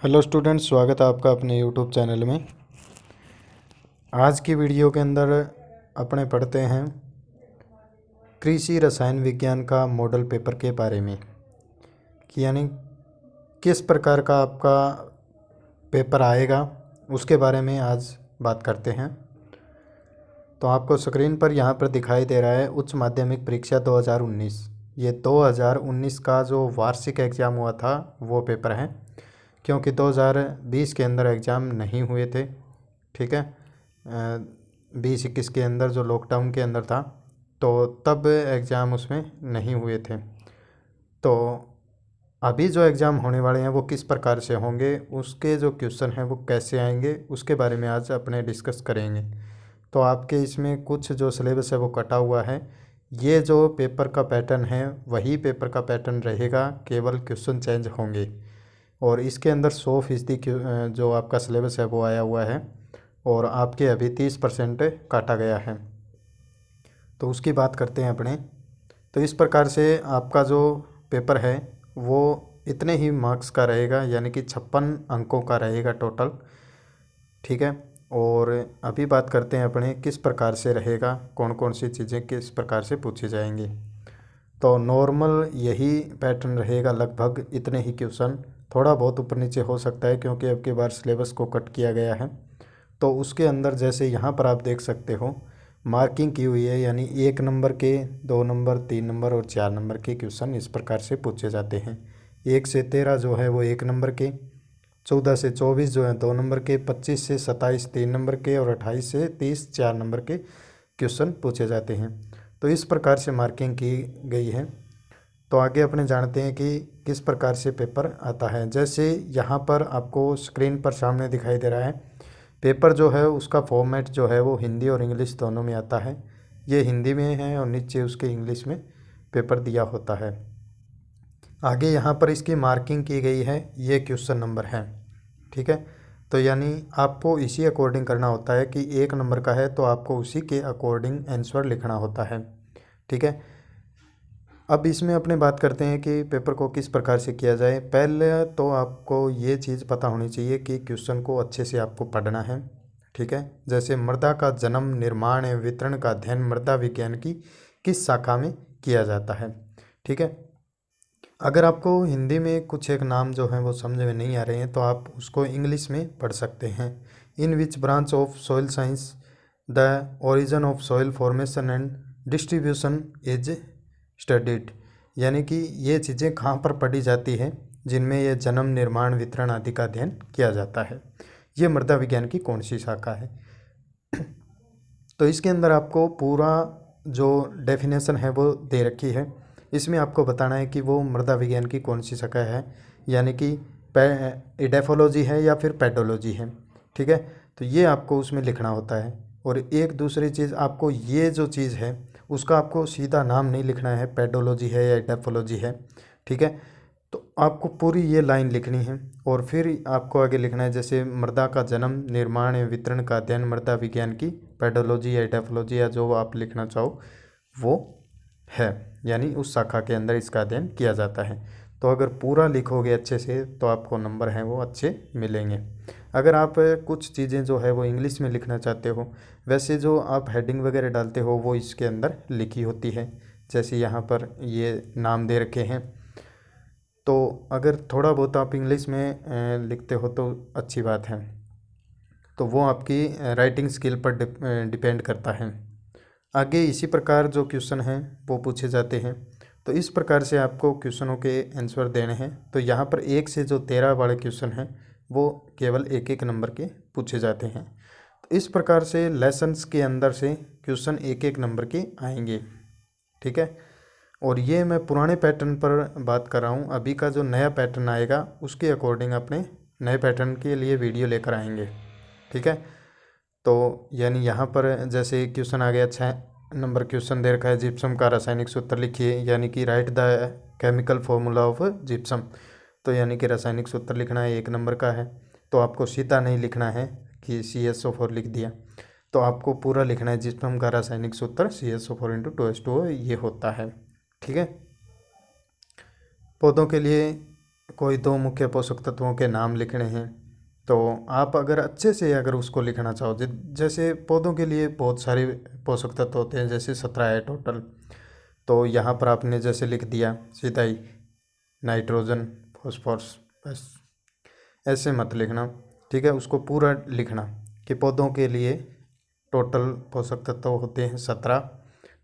Hello students, स्वागत है आपका अपने यूट्यूब चैनल में। आज की वीडियो के अंदर अपने पढ़ते हैं कृषि रसायन विज्ञान का मॉडल पेपर के बारे में कि यानी किस प्रकार का आपका पेपर आएगा, उसके बारे में आज बात करते हैं। तो आपको स्क्रीन पर यहाँ पर दिखाई दे रहा है उच्च माध्यमिक परीक्षा 2019। ये 2019 का जो वार्षिक एग्ज़ाम हुआ था वो पेपर है, क्योंकि 2020 के अंदर एग्ज़ाम नहीं हुए थे। ठीक है, 20-21 के अंदर जो लॉकडाउन के अंदर था, तो तब एग्ज़ाम उसमें नहीं हुए थे। तो अभी जो एग्ज़ाम होने वाले हैं वो किस प्रकार से होंगे, उसके जो क्वेश्चन हैं वो कैसे आएंगे, उसके बारे में आज अपने डिस्कस करेंगे। तो आपके इसमें कुछ जो सिलेबस है वो कटा हुआ है। ये जो पेपर का पैटर्न है वही पेपर का पैटर्न रहेगा, केवल क्वेश्चन चेंज होंगे। और इसके अंदर 100% जो आपका सिलेबस है वो आया हुआ है और आपके अभी 30% काटा गया है। तो उसकी बात करते हैं अपने। तो इस प्रकार से आपका जो पेपर है वो इतने ही मार्क्स का रहेगा, यानी कि 56 अंकों का रहेगा टोटल। ठीक है, और अभी बात करते हैं अपने किस प्रकार से रहेगा, कौन कौन सी चीज़ें किस प्रकार से पूछी जाएंगी। तो नॉर्मल यही पैटर्न रहेगा, लगभग इतने ही क्वेश्चन, थोड़ा बहुत ऊपर नीचे हो सकता है क्योंकि अब की बार सिलेबस को कट किया गया है। तो उसके अंदर जैसे यहाँ पर आप देख सकते हो मार्किंग की हुई है, यानी 1 नंबर के, 2 नंबर, 3 नंबर और 4 नंबर के क्वेश्चन इस प्रकार से पूछे जाते हैं। 1 से 13 जो है वो 1 नंबर के, 14 से 24 जो है 2 नंबर के, 25 से 27 3 नंबर के और 28 से 30 4 नंबर के क्वेश्चन पूछे जाते हैं। तो इस प्रकार से मार्किंग की गई है। तो आगे अपने जानते हैं कि किस प्रकार से पेपर आता है। जैसे यहाँ पर आपको स्क्रीन पर सामने दिखाई दे रहा है पेपर जो है उसका फॉर्मेट जो है वो हिंदी और इंग्लिश दोनों में आता है। ये हिंदी में है और नीचे उसके इंग्लिश में पेपर दिया होता है। आगे यहाँ पर इसकी मार्किंग की गई है, ये क्वेश्चन नंबर है। ठीक है, तो यानी आपको इसी अकॉर्डिंग करना होता है कि 1 नंबर का है तो आपको उसी के अकॉर्डिंग आंसर लिखना होता है। ठीक है, अब इसमें अपने बात करते हैं कि पेपर को किस प्रकार से किया जाए। पहले तो आपको ये चीज़ पता होनी चाहिए कि क्वेश्चन को अच्छे से आपको पढ़ना है। ठीक है, जैसे मृदा का जन्म, निर्माण एवं वितरण का अध्ययन मृदा विज्ञान की किस शाखा में किया जाता है। ठीक है, अगर आपको हिंदी में कुछ एक नाम जो हैं वो समझ में नहीं आ रहे हैं तो आप उसको इंग्लिश में पढ़ सकते हैं। In which branch of soil science the origin of soil formation and distribution is studied, यानी कि ये चीज़ें कहाँ पर पढ़ी जाती है जिनमें ये जन्म, निर्माण, वितरण आदि का अध्ययन किया जाता है। ये मृदा विज्ञान की कौन सी शाखा है। तो इसके अंदर आपको पूरा जो डेफिनेशन है वो दे रखी है। इसमें आपको बताना है कि वो मृदा विज्ञान की कौन सी शाखा है, यानी कि एडेफोलॉजी है या फिर पेडोलॉजी है। ठीक है, तो ये आपको उसमें लिखना होता है। और एक दूसरी चीज़, आपको ये जो चीज़ है उसका आपको सीधा नाम नहीं लिखना है, पेडोलॉजी है या एडेफोलॉजी है। ठीक है, तो आपको पूरी ये लाइन लिखनी है और फिर आपको आगे लिखना है जैसे मृदा का जन्म, निर्माण एवं वितरण का अध्ययन मृदा विज्ञान की पेडोलॉजी या एडेफोलॉजी या जो आप लिखना चाहो वो है, यानी उस शाखा के अंदर इसका अध्ययन किया जाता है। तो अगर पूरा लिखोगे अच्छे से तो आपको नंबर हैं वो अच्छे मिलेंगे। अगर आप कुछ चीज़ें जो है वो इंग्लिश में लिखना चाहते हो, वैसे जो आप हेडिंग वगैरह डालते हो वो इसके अंदर लिखी होती है। जैसे यहाँ पर ये नाम दे रखे हैं, तो अगर थोड़ा बहुत आप इंग्लिश में लिखते हो तो अच्छी बात है। तो वो आपकी राइटिंग स्किल पर डिपेंड करता है। आगे इसी प्रकार जो क्वेश्चन हैं वो पूछे जाते हैं। तो इस प्रकार से आपको क्वेश्चनों के आंसर देने हैं। तो यहाँ पर 1 से जो 13 वाले क्वेश्चन हैं वो केवल 1-1 नंबर के पूछे जाते हैं। तो इस प्रकार से लेसन्स के अंदर से क्वेश्चन 1-1 नंबर के आएंगे। ठीक है, और ये मैं पुराने पैटर्न पर बात कर रहा हूँ। अभी का जो नया पैटर्न आएगा उसके अकॉर्डिंग अपने नए पैटर्न के लिए वीडियो लेकर आएंगे। ठीक है, तो यानी यहाँ पर जैसे क्वेश्चन आ गया 6 नंबर क्वेश्चन दे रखा है, जिप्सम का रासायनिक सूत्र लिखिए, यानी कि right the chemical formula of gypsum. तो यानी कि रासायनिक सूत्र लिखना है, 1 नंबर का है। तो आपको सीधा नहीं लिखना है कि CSO4 लिख दिया, तो आपको पूरा लिखना है जिप्सम का रासायनिक सूत्र CSO4 × 2H2O ये होता है। ठीक है, पौधों के लिए कोई दो मुख्य पोषक तत्वों के नाम लिखने हैं, तो आप अगर अच्छे से अगर उसको लिखना चाहो, जैसे पौधों के लिए बहुत सारे पोषक तत्व होते हैं, जैसे 17 है टोटल, तो यहाँ पर आपने जैसे लिख दिया सीधा ही नाइट्रोजन, फॉस्फोरस, बस ऐसे मत लिखना, ठीक है। उसको पूरा लिखना कि पौधों के लिए टोटल पोषक तत्व होते हैं 17,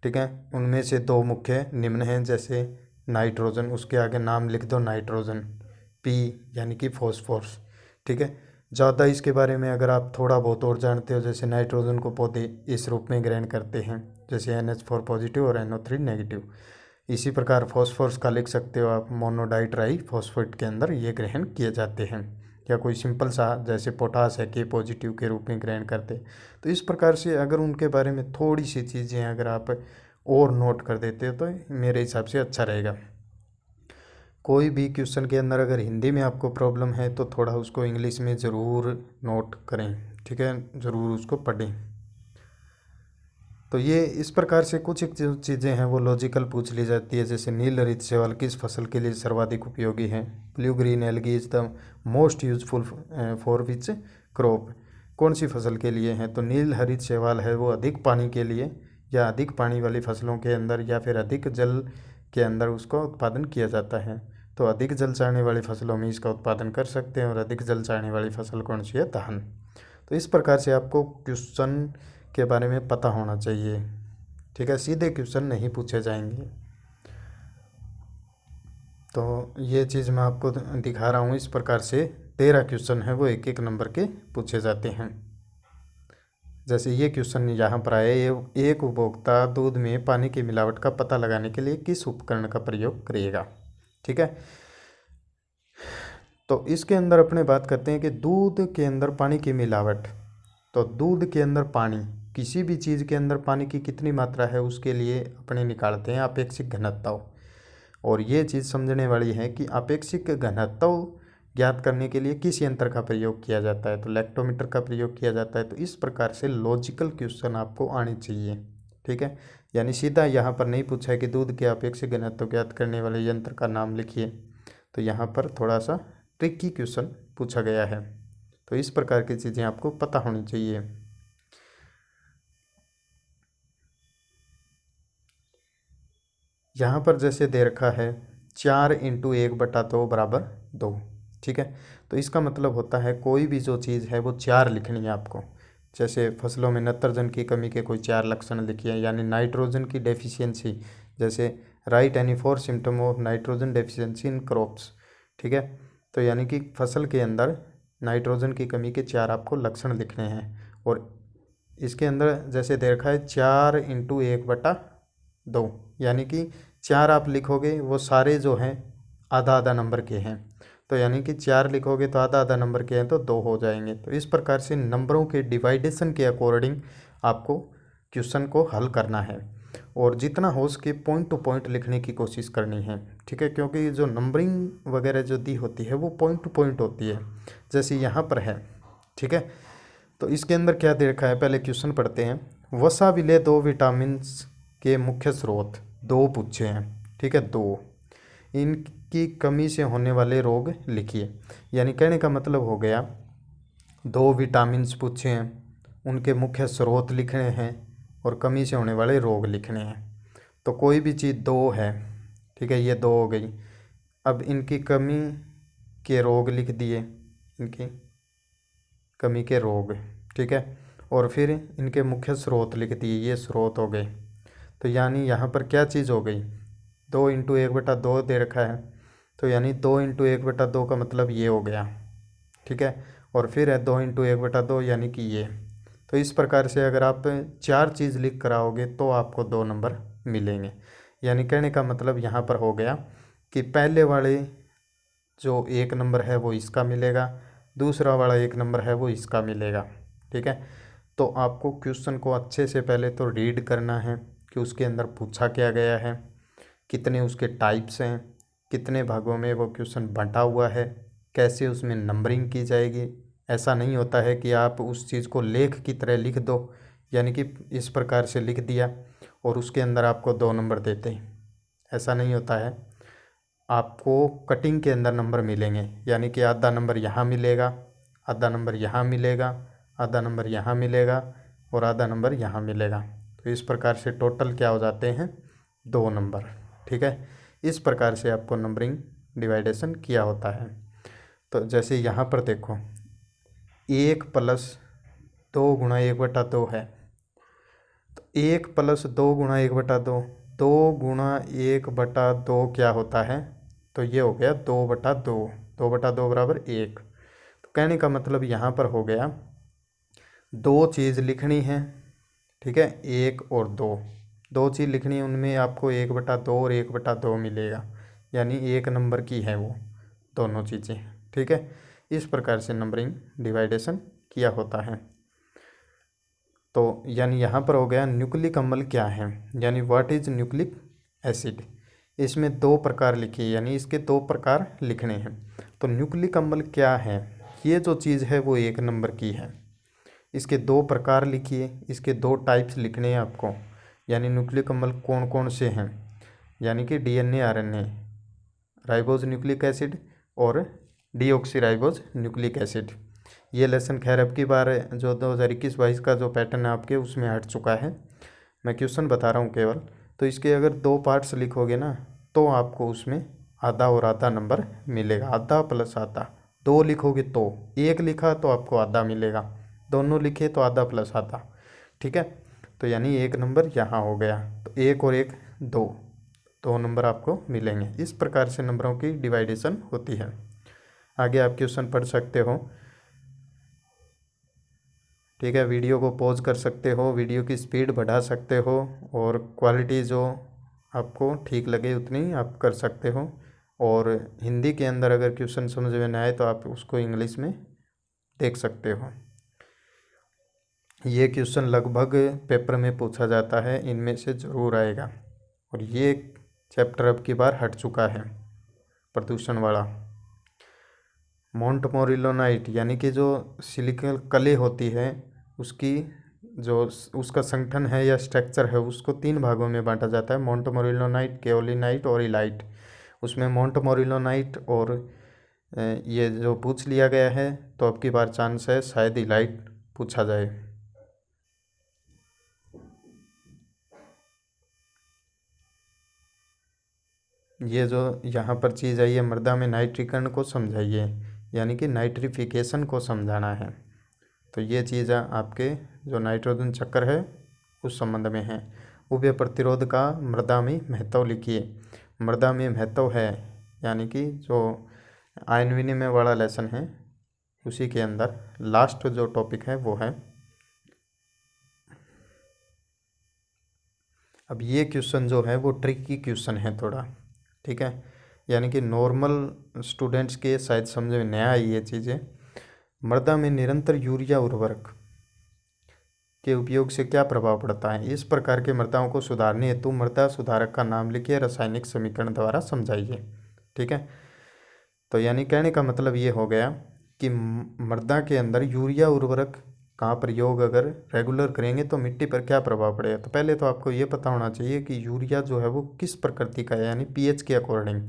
ठीक है। उनमें से दो मुख्य निम्न हैं, जैसे नाइट्रोजन, उसके आगे नाम लिख दो नाइट्रोजन, पी यानी कि फॉस्फोरस, ठीक है। ज़्यादा इसके बारे में अगर आप थोड़ा बहुत और जानते हो, जैसे नाइट्रोजन को पौधे इस रूप में ग्रहण करते हैं, जैसे NH4 पॉजिटिव और NO3 नेगेटिव। इसी प्रकार फॉस्फोरस का लिख सकते हो आप, मोनोडाइट्राई फॉस्फेट के अंदर ये ग्रहण किए जाते हैं। या कोई सिंपल सा जैसे पोटास है के पॉजिटिव के रूप में ग्रहण करते। तो इस प्रकार से अगर उनके बारे में थोड़ी सी चीज़ें अगर आप और नोट कर देते हो तो मेरे हिसाब से अच्छा रहेगा। कोई भी क्वेश्चन के अंदर अगर हिंदी में आपको प्रॉब्लम है तो थोड़ा उसको इंग्लिश में ज़रूर नोट करें, ठीक है, ज़रूर उसको पढ़ें। तो ये इस प्रकार से कुछ जो चीज़ें हैं वो लॉजिकल पूछ ली जाती है, जैसे नील हरित शैवाल किस फसल के लिए सर्वाधिक उपयोगी है, blue green algae is the most useful for which crop, कौन सी फसल के लिए है, तो नील हरित शैवाल है वो अधिक पानी के लिए या अधिक पानी वाली फसलों के अंदर या फिर अधिक जल के अंदर उसका उत्पादन किया जाता है। तो अधिक जल चाहने वाली फसलों में इसका उत्पादन कर सकते हैं, और अधिक जल चाहने वाली फसल कौन सी है, धान। तो इस प्रकार से आपको क्वेश्चन के बारे में पता होना चाहिए, ठीक है, सीधे क्वेश्चन नहीं पूछे जाएंगे। तो ये चीज़ मैं आपको दिखा रहा हूँ, इस प्रकार से 13 क्वेश्चन है वो एक एक नंबर के पूछे जाते हैं। जैसे ये क्वेश्चन यहाँ पर आया, ये एक उपभोक्ता दूध में पानी की मिलावट का पता लगाने के लिए किस उपकरण का प्रयोग करेगा, ठीक है। तो इसके अंदर अपने बात करते हैं कि दूध के अंदर पानी की मिलावट, तो दूध के अंदर पानी, किसी भी चीज़ के अंदर पानी की कितनी मात्रा है उसके लिए अपने निकालते हैं अपेक्षिक घनत्व। और ये चीज़ समझने वाली है कि अपेक्षिक घनत्व ज्ञात करने के लिए किस यंत्र का प्रयोग किया जाता है, तो लैक्टोमीटर का प्रयोग किया जाता है। तो इस प्रकार से लॉजिकल क्वेश्चन आपको आने चाहिए, ठीक है। यानी सीधा यहाँ पर नहीं पूछा है कि दूध के अपेक्षिक घनत्व ज्ञात करने वाले यंत्र का नाम लिखिए, तो यहाँ पर थोड़ा सा ट्रिकी क्वेश्चन पूछा गया है। तो इस प्रकार की चीज़ें आपको पता होनी चाहिए। यहाँ पर जैसे दे रखा है 4 × 1/2 बराबर 2, ठीक है। तो इसका मतलब होता है कोई भी जो चीज़ है वो 4 लिखनी है आपको। जैसे फसलों में नाइट्रोजन की कमी के कोई 4 लक्षण लिखिए, यानी नाइट्रोजन की डेफिशिएंसी, जैसे right any 4 symptom of nitrogen deficiency in crops, ठीक है। तो यानी कि फसल के अंदर नाइट्रोजन की कमी के 4 आपको लक्षण लिखने हैं। और इसके अंदर जैसे दे रखा है 4 × 1/2, यानी कि 4 आप लिखोगे वो सारे जो हैं आधा आधा नंबर के हैं, तो यानी कि 4 लिखोगे तो आधा आधा नंबर के हैं तो 2 हो जाएंगे। तो इस प्रकार से नंबरों के डिवाइडेशन के अकॉर्डिंग आपको क्वेश्चन को हल करना है, और जितना हो सके पॉइंट टू पॉइंट लिखने की कोशिश करनी है, ठीक है। क्योंकि जो नंबरिंग वगैरह जो दी होती है वो पॉइंट टू पॉइंट होती है, जैसे यहाँ पर है, ठीक है। तो इसके अंदर क्या दे रखा है, पहले क्वेश्चन पढ़ते हैं। वसा विलेय 2 विटामिन के मुख्य स्रोत 2 पूछे हैं, ठीक है, 2, इनकी कमी से होने वाले रोग लिखिए। यानी कहने का मतलब हो गया 2 विटामिन्स पूछे हैं, उनके मुख्य स्रोत लिखने हैं और कमी से होने वाले रोग लिखने हैं। तो कोई भी चीज़ 2 है, ठीक है, ये 2 हो गई। अब इनकी कमी के रोग लिख दिए, इनकी कमी के रोग, ठीक है। और फिर इनके मुख्य स्रोत लिख दिए, ये स्रोत हो गए। तो यानी यहाँ पर क्या चीज़ हो गई, 2 × 1/2 दे रखा है, तो यानी 2 × 1/2 का मतलब ये हो गया, ठीक है। और फिर है 2 × 1/2 यानी कि ये। तो इस प्रकार से अगर आप 4 चीज़ लिख कर आओगे तो आपको 2 नंबर मिलेंगे। यानी कहने का मतलब यहाँ पर हो गया कि पहले वाले जो 1 नंबर है वो इसका मिलेगा, दूसरा वाला 1 नंबर है वो इसका मिलेगा, ठीक है। तो आपको क्वेश्चन को अच्छे से पहले तो रीड करना है कि उसके अंदर पूछा क्या गया है, कितने उसके टाइप्स हैं, कितने भागों में वो क्वेश्चन बंटा हुआ है, कैसे उसमें नंबरिंग की जाएगी। ऐसा नहीं होता है कि आप उस चीज़ को लेख की तरह लिख दो, यानी कि इस प्रकार से लिख दिया और उसके अंदर आपको 2 नंबर देते हैं, ऐसा नहीं होता है। आपको कटिंग के अंदर नंबर मिलेंगे, यानी कि आधा नंबर यहाँ मिलेगा, आधा नंबर यहाँ मिलेगा, आधा नंबर यहाँ मिलेगा और आधा नंबर यहाँ मिलेगा। तो इस प्रकार से टोटल क्या हो जाते हैं, 2 नंबर। ठीक है, इस प्रकार से आपको नंबरिंग डिवाइडेशन किया होता है। तो जैसे यहाँ पर देखो 1 + 2 × 1/2 है, तो 1 + 2 × 1/2, 2 × 1/2 क्या होता है, तो ये हो गया 2/2, 2/2 = 1। तो कहने का मतलब यहाँ पर हो गया 2 चीज़ लिखनी है। ठीक है, 1 और 2 चीज़ लिखनी है, उनमें आपको 1/2 और 1/2 मिलेगा, यानी 1 नंबर की है वो दोनों चीज़ें। ठीक है, इस प्रकार से नंबरिंग डिवाइडेशन किया होता है। तो यानी यहाँ पर हो गया न्यूक्लिक अम्ल क्या है, यानी व्हाट इज न्यूक्लिक एसिड। इसमें 2 प्रकार लिखिए, यानी इसके 2 प्रकार लिखने हैं। तो न्यूक्लिक अम्ल क्या है, ये जो चीज़ है वो 1 नंबर की है। इसके 2 प्रकार लिखिए, इसके 2 टाइप्स लिखने हैं आपको, यानी न्यूक्लिक अम्ल कौन कौन से हैं, यानी कि DNA RNA, ribose nucleic acid और डीऑक्सीराइबोज न्यूक्लिक एसिड। ये लेसन खैर अब की बार जो 2021-22 का जो पैटर्न है आपके उसमें हट चुका है। मैं क्वेश्चन बता रहा हूँ केवल। तो इसके अगर 2 पार्ट्स लिखोगे ना तो आपको उसमें आधा और आधा नंबर मिलेगा, आधा + आधा। 2 लिखोगे तो 1 लिखा तो आपको आधा मिलेगा, दोनों लिखे तो आधा + आधा। ठीक है, तो यानी 1 नंबर यहाँ हो गया, तो 1 और 1 2 नंबर आपको मिलेंगे। इस प्रकार से नंबरों की डिवाइडेशन होती है। आगे आप क्वेश्चन पढ़ सकते हो। ठीक है, वीडियो को पॉज कर सकते हो, वीडियो की स्पीड बढ़ा सकते हो और क्वालिटी जो आपको ठीक लगे उतनी आप कर सकते हो। और हिंदी के अंदर अगर क्वेश्चन समझ में ना आए तो आप उसको इंग्लिश में देख सकते हो। ये क्वेश्चन लगभग पेपर में पूछा जाता है, इनमें से ज़रूर आएगा। और ये चैप्टर अब की बार हट चुका है, प्रदूषण वाला। मोंटमोरिलोनाइट यानी कि जो सिलिकल क्ले होती है उसकी जो उसका संगठन है या स्ट्रक्चर है उसको 3 भागों में बांटा जाता है, मोंटमोरिलोनाइट, केओलिनाइट और इलाइट। उसमें मोंटमोरिलोनाइट और ये जो पूछ लिया गया है, तो अब की बार चांस है शायद इलाइट पूछा जाए। ये जो यहाँ पर चीज़ आई है, मृदा में नाइट्रीकरण को समझाइए, यानी कि नाइट्रिफिकेशन को समझाना है। तो ये चीज़ आपके जो नाइट्रोजन चक्र है उस संबंध में है। उभय प्रतिरोध का मृदा में महत्व लिखिए। मृदा में महत्व है यानी कि जो आयन विनिमय वाला लेसन है उसी के अंदर लास्ट जो टॉपिक है वो है। अब ये क्वेश्चन जो है वो ट्रिकी क्वेश्चन है थोड़ा। ठीक है, यानी कि नॉर्मल स्टूडेंट्स के शायद समझ में नया आई ये चीज़ें। मृदा में निरंतर यूरिया उर्वरक के उपयोग से क्या प्रभाव पड़ता है। इस प्रकार के मृदाओं को सुधारने हेतु मृदा सुधारक का नाम लिखिए, रासायनिक समीकरण द्वारा समझाइए। ठीक है, तो यानी कहने का मतलब ये हो गया कि मृदा के अंदर यूरिया उर्वरक का प्रयोग अगर रेगुलर करेंगे तो मिट्टी पर क्या प्रभाव पड़ेगा। तो पहले तो आपको ये पता होना चाहिए कि यूरिया जो है वो किस प्रकृति का है, यानी पीएच के अकॉर्डिंग।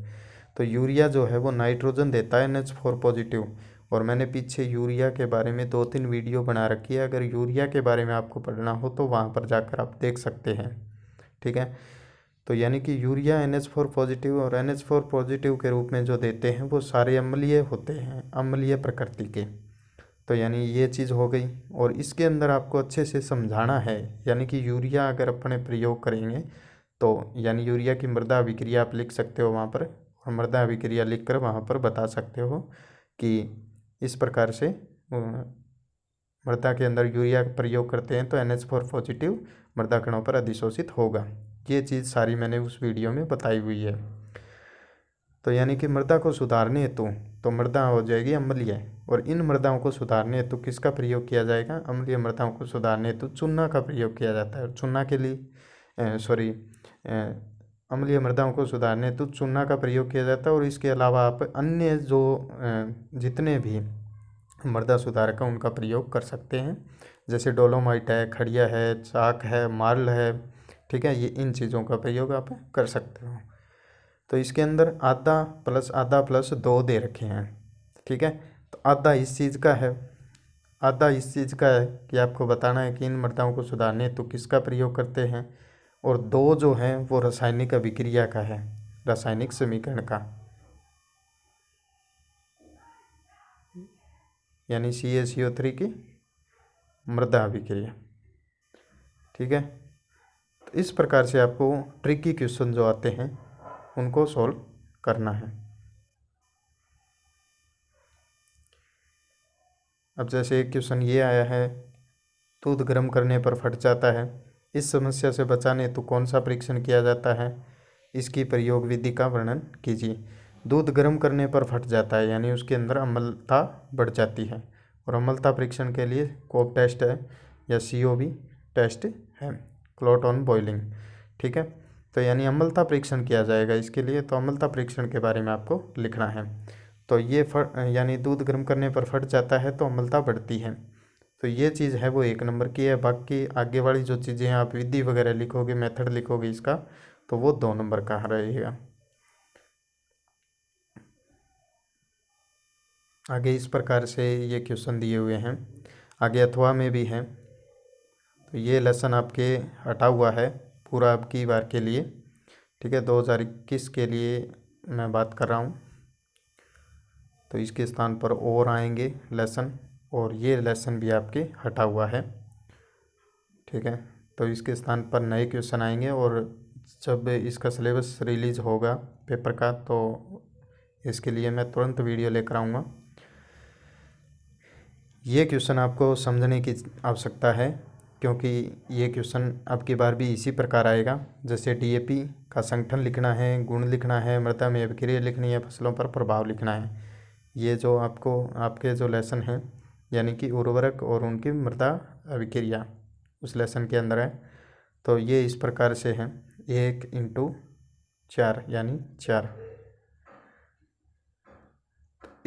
तो यूरिया जो है वो नाइट्रोजन देता है NH4 पॉजिटिव। और मैंने पीछे यूरिया के बारे में 2-3 वीडियो बना रखी है, अगर यूरिया के बारे में आपको पढ़ना हो तो वहाँ पर जाकर आप देख सकते हैं। ठीक है, तो यानी कि यूरिया NH4 पॉजिटिव और NH4 पॉजिटिव के रूप में जो देते हैं वो सारे अम्लीय होते हैं, अम्लीय प्रकृति के। तो यानी ये चीज़ हो गई। और इसके अंदर आपको अच्छे से समझाना है, यानी कि यूरिया अगर अपने प्रयोग करेंगे तो यानी यूरिया की मृदा अभिक्रिया आप लिख सकते हो वहाँ पर, और मृदा अभिक्रिया लिख कर वहाँ पर बता सकते हो कि इस प्रकार से मृदा के अंदर यूरिया का प्रयोग करते हैं तो NH4 पॉजिटिव मृदा कणों पर अधिशोषित होगा। ये चीज़ सारी मैंने उस वीडियो में बताई हुई है। तो यानी कि मृदा को सुधारने हेतु तो मृदा हो जाएगी अम्लीय, और इन मृदाओं को सुधारने हेतु किसका प्रयोग किया जाएगा, अम्लीय मृदाओं को सुधारने हेतु चूना का प्रयोग किया जाता है। और चूना के लिए अम्लीय मृदाओं को सुधारने हेतु चूना का प्रयोग किया जाता है। और इसके अलावा आप अन्य जो जितने भी मृदा सुधारक हैं उनका प्रयोग कर सकते हैं, जैसे डोलोमाइट है, खड़िया है, चाक है, मार्ल है। ठीक है, ये इन चीज़ों का प्रयोग आप कर सकते हो। तो इसके अंदर आधा प्लस 2 दे रखे हैं, ठीक है। तो आधा इस चीज़ का है, आधा इस चीज़ का है कि आपको बताना है कि इन मृदाओं को सुधारने हेतु किसका प्रयोग करते हैं, और 2 जो हैं वो रासायनिक अभिक्रिया का है, रासायनिक समीकरण का, यानी CaCO3 की मृदा अभिक्रिया, ठीक है। तो इस प्रकार से आपको ट्रिकी क्वेश्चन जो आते हैं उनको सॉल्व करना है। अब जैसे एक क्वेश्चन ये आया है, दूध गर्म करने पर फट जाता है, इस समस्या से बचाने हेतु कौन सा परीक्षण किया जाता है, इसकी प्रयोग विधि का वर्णन कीजिए। दूध गर्म करने पर फट जाता है यानी उसके अंदर अम्लता बढ़ जाती है, और अम्लता परीक्षण के लिए कोप टेस्ट है या COB टेस्ट है, क्लॉट ऑन बॉइलिंग, ठीक है। तो यानी अम्लता परीक्षण किया जाएगा इसके लिए, तो अम्लता परीक्षण के बारे में आपको लिखना है। तो ये यानी दूध गर्म करने पर फट जाता है तो अम्लता बढ़ती है, तो ये चीज़ है वो 1 नंबर की है। बाकी आगे वाली जो चीज़ें हैं आप विधि वगैरह लिखोगे, मेथड लिखोगे इसका, तो वो 2 नंबर का रहेगा। आगे इस प्रकार से ये क्वेश्चन दिए हुए हैं, आगे अथवा में भी हैं। तो ये लेसन आपके हटा हुआ है पूरा आपकी बार के लिए, ठीक है, 2021 के लिए मैं बात कर रहा हूँ। तो इसके स्थान पर और आएंगे लेसन, और ये लेसन भी आपके हटा हुआ है, ठीक है। तो इसके स्थान पर नए क्वेश्चन आएंगे, और जब इसका सिलेबस रिलीज़ होगा पेपर का तो इसके लिए मैं तुरंत वीडियो लेकर आऊँगा। ये क्वेश्चन आपको समझने की आवश्यकता है, क्योंकि ये क्वेश्चन अब की बार भी इसी प्रकार आएगा। जैसे DAP का संगठन लिखना है, गुण लिखना है, मृदा में अभिक्रिया लिखनी है, फसलों पर प्रभाव लिखना है। ये जो आपको आपके जो लेसन हैं यानी कि उर्वरक और उनकी मृदा अभिक्रिया उस लेसन के अंदर है। तो ये इस प्रकार से हैं, 1x4 यानी 4।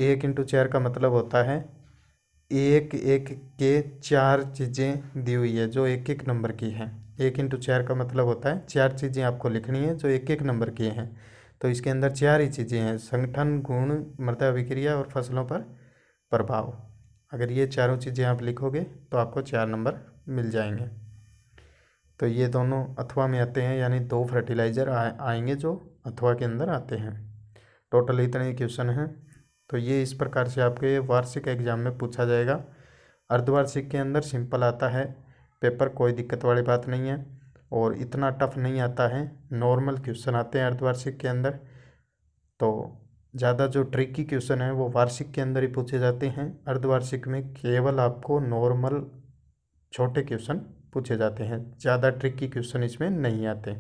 1x4 का मतलब होता है एक एक के 4 चीज़ें दी हुई है जो 1-1 नंबर की हैं। 1x4 का मतलब होता है 4 चीज़ें आपको लिखनी है जो 1-1 नंबर की हैं। तो इसके अंदर 4 ही चीज़ें हैं, संगठन, गुण, मृदा अभिक्रिया और फसलों पर प्रभाव। अगर ये चारों चीज़ें आप लिखोगे तो आपको 4 नंबर मिल जाएंगे। तो ये दोनों अथवा में आते हैं, यानी 2 फर्टिलाइज़र आएंगे जो अथवा के अंदर आते हैं। टोटल इतने क्वेश्चन हैं। तो ये इस प्रकार से आपके वार्षिक एग्जाम में पूछा जाएगा। अर्धवार्षिक के अंदर सिंपल आता है पेपर, कोई दिक्कत वाली बात नहीं है, और इतना टफ नहीं आता है, नॉर्मल क्वेश्चन आते हैं अर्धवार्षिक के अंदर। तो ज़्यादा जो ट्रिकी क्वेश्चन है वो वार्षिक के अंदर ही पूछे जाते हैं, अर्धवार्षिक में केवल आपको नॉर्मल छोटे क्वेश्चन पूछे जाते हैं, ज़्यादा ट्रिकी क्वेश्चन इसमें नहीं आते।